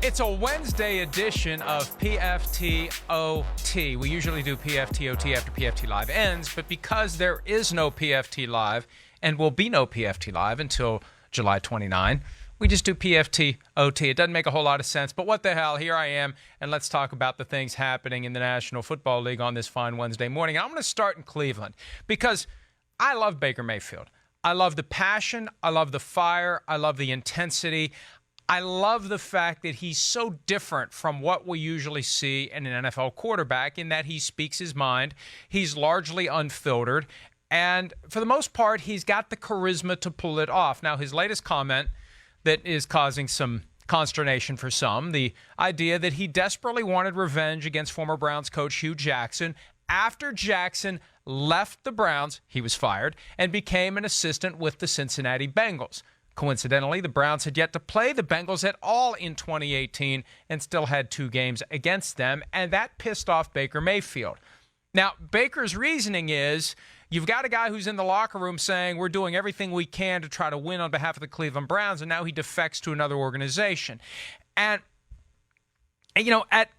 It's a Wednesday edition of PFT OT. We usually do PFT OT after PFT Live ends, but because there is no PFT Live and will be no PFT Live until July 29, we just do PFT OT. It doesn't make a whole lot of sense, but what the hell, here I am, and let's talk about the things happening in the National Football League on this fine Wednesday morning. I'm going to start in Cleveland because I love Baker Mayfield. I love the passion. I love the fire. I love the intensity. I love the fact that he's so different from what we usually see in an NFL quarterback in that he speaks his mind. He's largely unfiltered. And for the most part, he's got the charisma to pull it off. Now, his latest comment that is causing some consternation for some, the idea that he desperately wanted revenge against former Browns coach Hue Jackson. After Jackson left the Browns, he was fired, and became an assistant with the Cincinnati Bengals. Coincidentally, the Browns had yet to play the Bengals at all in 2018 and still had 2 games against them, and that pissed off Baker Mayfield. Now, Baker's reasoning is you've got a guy who's in the locker room saying we're doing everything we can to try to win on behalf of the Cleveland Browns, and now he defects to another organization. And you know, at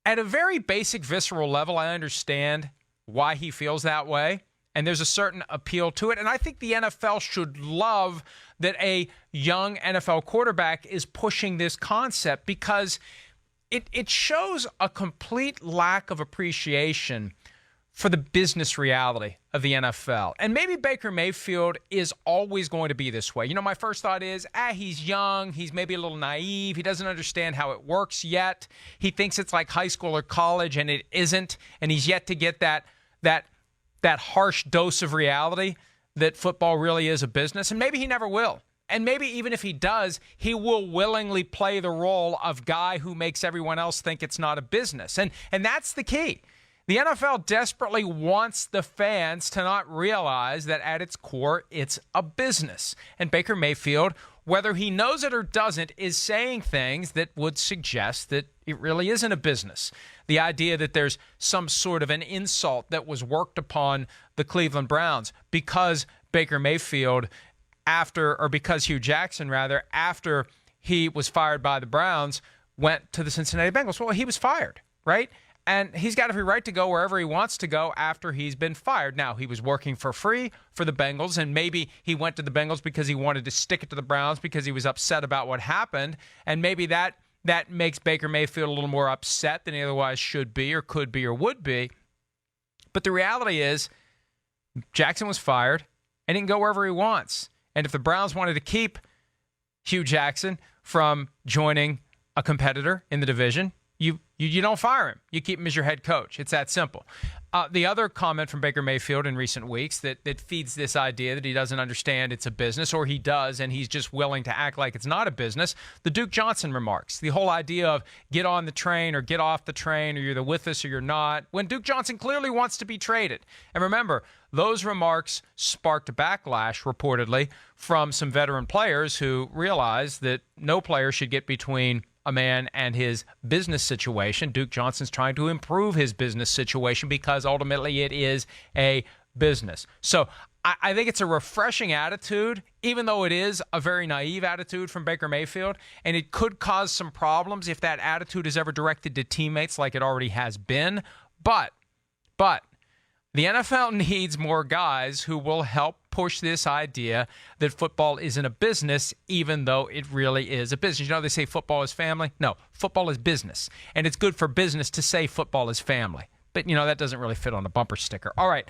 a very basic, visceral level, I understand why he feels that way. And there's a certain appeal to it. And I think the NFL should love that a young NFL quarterback is pushing this concept because it shows a complete lack of appreciation for the business reality of the NFL. And maybe Baker Mayfield is always going to be this way. You know, my first thought is, he's young. He's maybe a little naive. He doesn't understand how it works yet. He thinks it's like high school or college, and it isn't. And he's yet to get that harsh dose of reality that football really is a business, and maybe he never will. And maybe even if he does, he will willingly play the role of guy who makes everyone else think it's not a business. And that's the key. The NFL desperately wants the fans to not realize that at its core, it's a business. And Baker Mayfield, whether he knows it or doesn't, is saying things that would suggest that it really isn't a business. The idea that there's some sort of an insult that was worked upon the Cleveland Browns because Baker Mayfield, because Hue Jackson, after he was fired by the Browns, went to the Cincinnati Bengals. Well, he was fired, right? And he's got every right to go wherever he wants to go after he's been fired. Now, he was working for free for the Bengals, and maybe he went to the Bengals because he wanted to stick it to the Browns because he was upset about what happened. And maybe that makes Baker Mayfield a little more upset than he otherwise should be or could be or would be. But the reality is Jackson was fired and he can go wherever he wants. And if the Browns wanted to keep Hue Jackson from joining a competitor in the division, you don't fire him. You keep him as your head coach. It's that simple. The other comment from Baker Mayfield in recent weeks that feeds this idea that he doesn't understand it's a business, or he does, and he's just willing to act like it's not a business, the Duke Johnson remarks. The whole idea of get on the train or get off the train, or you're either with us or you're not, when Duke Johnson clearly wants to be traded. And remember, those remarks sparked a backlash, reportedly, from some veteran players who realized that no player should get between a man and his business situation. Duke Johnson's trying to improve his business situation because ultimately it is a business. So I think it's a refreshing attitude, even though it is a very naive attitude from Baker Mayfield, and it could cause some problems if that attitude is ever directed to teammates like it already has been. But the NFL needs more guys who will help push this idea that football isn't a business, even though it really is a business. You know, they say football is family. No, football is business. And it's good for business to say football is family. But, you know, that doesn't really fit on a bumper sticker. All right.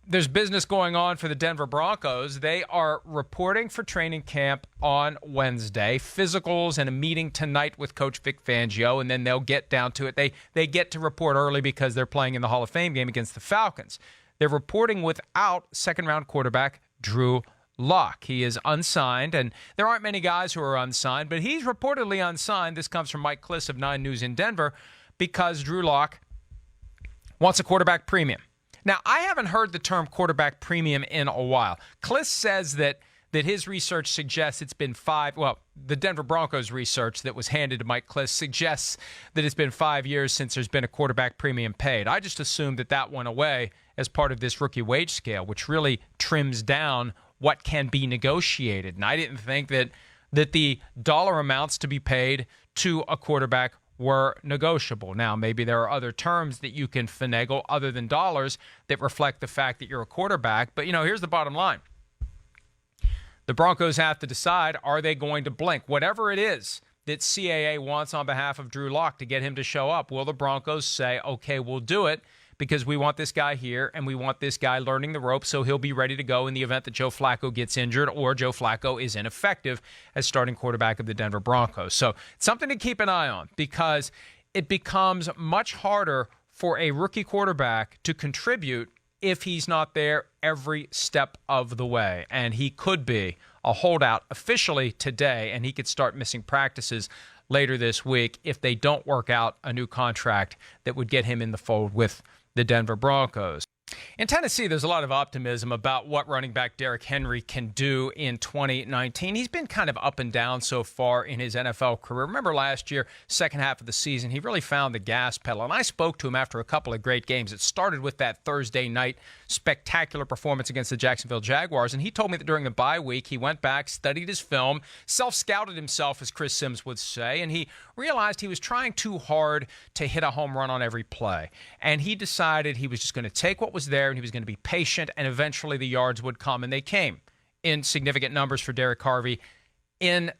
There's business going on for the Denver Broncos. They are reporting for training camp on Wednesday, physicals and a meeting tonight with Coach Vic Fangio, and then they'll get down to it. They get to report early because they're playing in the Hall of Fame game against the Falcons. They're reporting without second-round quarterback Drew Lock. He is unsigned, and there aren't many guys who are unsigned, but he's reportedly unsigned. This comes from Mike Kliss of 9 News in Denver, because Drew Lock wants a quarterback premium. Now, I haven't heard the term quarterback premium in a while. Kliss says that his research suggests it's been the Denver Broncos research that was handed to Mike Kliss suggests that it's been 5 years since there's been a quarterback premium paid. I just assumed that went away as part of this rookie wage scale, which really trims down what can be negotiated. And I didn't think that that the dollar amounts to be paid to a quarterback were negotiable. Now, maybe there are other terms that you can finagle other than dollars that reflect the fact that you're a quarterback. But, here's the bottom line. The Broncos have to decide, are they going to blink? Whatever it is that CAA wants on behalf of Drew Lock to get him to show up, will the Broncos say, okay, we'll do it because we want this guy here and we want this guy learning the ropes so he'll be ready to go in the event that Joe Flacco gets injured or Joe Flacco is ineffective as starting quarterback of the Denver Broncos. So it's something to keep an eye on because it becomes much harder for a rookie quarterback to contribute if he's not there every step of the way. And he could be a holdout officially today, and he could start missing practices later this week if they don't work out a new contract that would get him in the fold with the Denver Broncos. In Tennessee, there's a lot of optimism about what running back Derrick Henry can do in 2019. He's been kind of up and down so far in his NFL career. Remember last year, second half of the season, he really found the gas pedal. And I spoke to him after a couple of great games. It started with that Thursday night spectacular performance against the Jacksonville Jaguars. And he told me that during the bye week, he went back, studied his film, self-scouted himself, as Chris Sims would say, and he realized he was trying too hard to hit a home run on every play. And he decided he was just going to take what was there and he was going to be patient, and eventually the yards would come, and they came in significant numbers for Derrick Henry in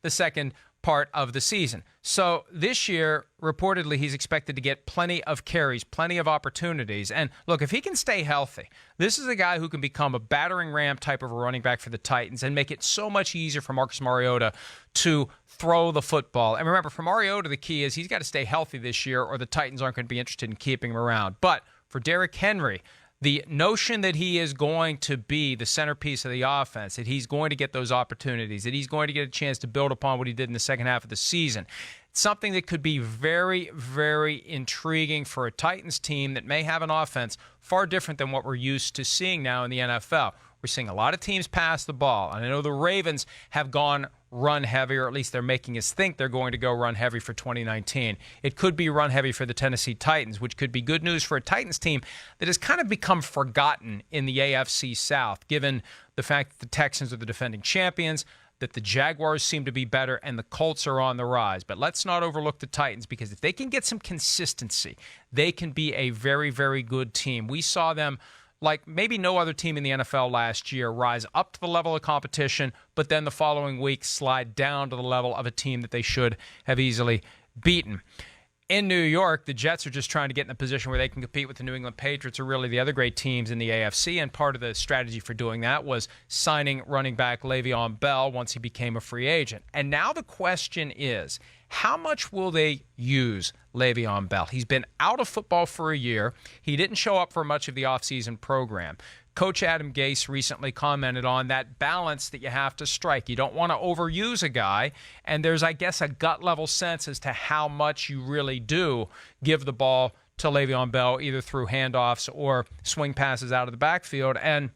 the second part of the season. So this year, reportedly, he's expected to get plenty of carries, plenty of opportunities. And look, if he can stay healthy, this is a guy who can become a battering ram type of a running back for the Titans and make it so much easier for Marcus Mariota to throw the football. And remember, for Mariota, the key is he's got to stay healthy this year or the Titans aren't going to be interested in keeping him around. But for Derrick Henry, the notion that he is going to be the centerpiece of the offense, that he's going to get those opportunities, that he's going to get a chance to build upon what he did in the second half of the season, it's something that could be very, very intriguing for a Titans team that may have an offense far different than what we're used to seeing now in the NFL. We're seeing a lot of teams pass the ball. And I know the Ravens have gone run heavy, or at least they're making us think they're going to go run heavy for 2019. It could be run heavy for the Tennessee Titans, which could be good news for a Titans team that has kind of become forgotten in the AFC South, given the fact that the Texans are the defending champions, that the Jaguars seem to be better, and the Colts are on the rise. But let's not overlook the Titans, because if they can get some consistency, they can be a very, very good team. We saw them, like maybe no other team in the NFL last year, rise up to the level of competition, but then the following week slide down to the level of a team that they should have easily beaten. In New York, the Jets are just trying to get in a position where they can compete with the New England Patriots, or really the other great teams in the AFC, and part of the strategy for doing that was signing running back LeVeon Bell once he became a free agent. And now the question is, how much will they use LeVeon Bell? He's been out of football for a year. He didn't show up for much of the offseason program. Coach Adam Gase recently commented on that balance that you have to strike. You don't want to overuse a guy, and there's, I guess, a gut-level sense as to how much you really do give the ball to LeVeon Bell, either through handoffs or swing passes out of the backfield. And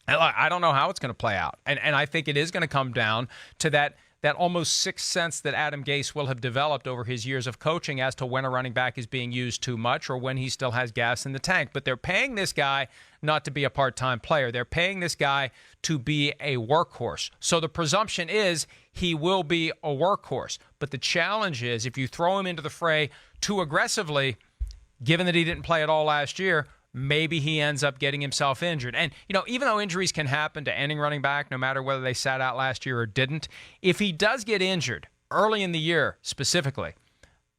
I don't know how it's going to play out. And I think it is going to come down to that almost sixth sense that Adam Gase will have developed over his years of coaching as to when a running back is being used too much or when he still has gas in the tank. But they're paying this guy not to be a part-time player. They're paying this guy to be a workhorse. So the presumption is he will be a workhorse. But the challenge is if you throw him into the fray too aggressively, given that he didn't play at all last year, maybe he ends up getting himself injured. And, even though injuries can happen to any running back, no matter whether they sat out last year or didn't, if he does get injured early in the year specifically,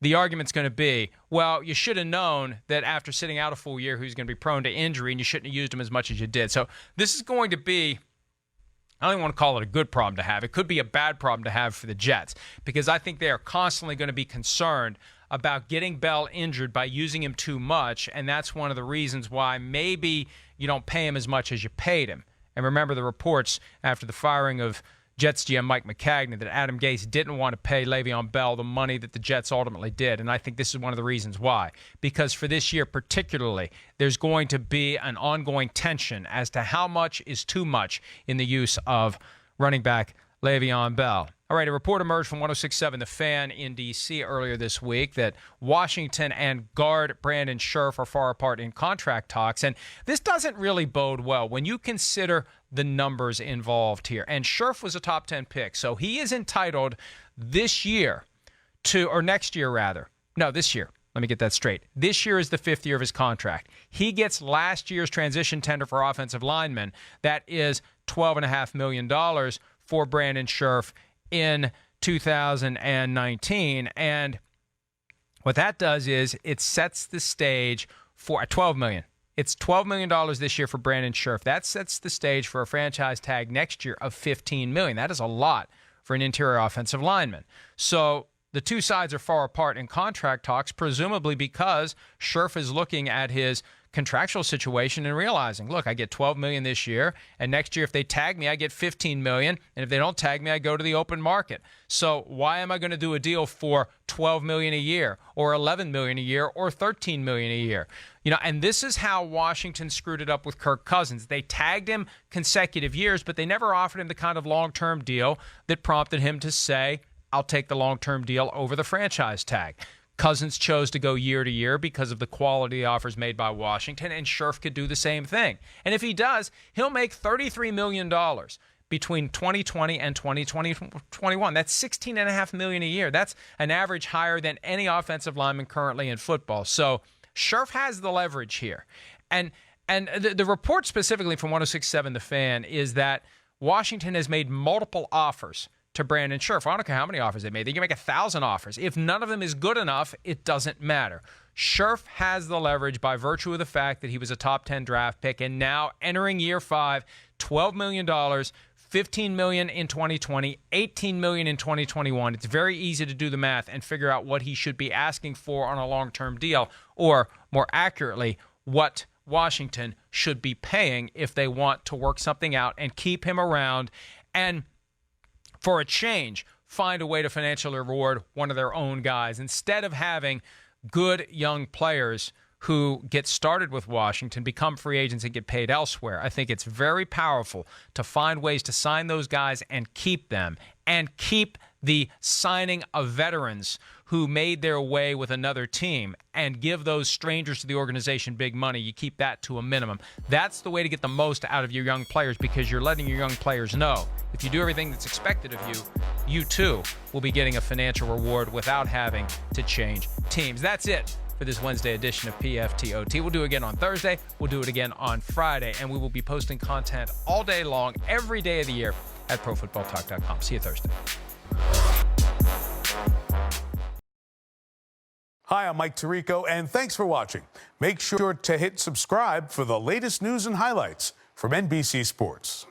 the argument's going to be, well, you should have known that after sitting out a full year, he was going to be prone to injury, and you shouldn't have used him as much as you did. So this is going to be, I don't even want to call it a good problem to have. It could be a bad problem to have for the Jets, because I think they are constantly going to be concerned about getting Bell injured by using him too much, and that's one of the reasons why maybe you don't pay him as much as you paid him. And remember the reports after the firing of Jets GM Mike McCagnon that Adam Gase didn't want to pay Le'Veon Bell the money that the Jets ultimately did, and I think this is one of the reasons why. Because for this year particularly, there's going to be an ongoing tension as to how much is too much in the use of running back Le'Veon Bell. All right, a report emerged from 106.7 The Fan in D.C. earlier this week that Washington and guard Brandon Scherff are far apart in contract talks. And this doesn't really bode well when you consider the numbers involved here. And Scherff was a top 10 pick, so he is entitled this year to, or next year rather. No, this year. Let me get that straight. This year is the 5th year of his contract. He gets last year's transition tender for offensive linemen. That is $12.5 million for Brandon Scherff in 2019. And what that does is it sets the stage for $12 million. It's $12 million this year for Brandon Scherff. That sets the stage for a franchise tag next year of $15 million. That is a lot for an interior offensive lineman. So the two sides are far apart in contract talks, presumably because Scherff is looking at his contractual situation and realizing, look, I get $12 million this year, and next year if they tag me, I get $15 million, and if they don't tag me, I go to the open market. So why am I going to do a deal for $12 million a year, or $11 million a year, or $13 million a year? You know, and this is how Washington screwed it up with Kirk Cousins. They tagged him consecutive years, but they never offered him the kind of long-term deal that prompted him to say, I'll take the long-term deal over the franchise tag. Cousins chose to go year to year because of the quality offers made by Washington, and Scherff could do the same thing. And if he does, he'll make $33 million between 2020 and 2021. That's $16.5 million a year. That's an average higher than any offensive lineman currently in football. So Scherff has the leverage here. And the report specifically from 106.7 The Fan is that Washington has made multiple offers to Brandon Scherff. I don't care how many offers they made. They can make 1,000 offers. If none of them is good enough, it doesn't matter. Scherff has the leverage by virtue of the fact that he was a top 10 draft pick, and now entering year 5, $12 million, $15 million in 2020, $18 million in 2021. It's very easy to do the math and figure out what he should be asking for on a long-term deal, or more accurately, what Washington should be paying if they want to work something out and keep him around and, for a change, find a way to financially reward one of their own guys instead of having good young players who get started with Washington, become free agents, and get paid elsewhere. I think it's very powerful to find ways to sign those guys and keep them, and keep the signing of veterans who made their way with another team, and give those strangers to the organization big money. You keep that to a minimum. That's the way to get the most out of your young players, because you're letting your young players know if you do everything that's expected of you, you too will be getting a financial reward without having to change teams. That's it for this Wednesday edition of PFT OT. We'll do it again on Thursday. We'll do it again on Friday. And we will be posting content all day long, every day of the year at ProFootballTalk.com. See you Thursday. Hi, I'm Mike Tirico, and thanks for watching. Make sure to hit subscribe for the latest news and highlights from NBC Sports.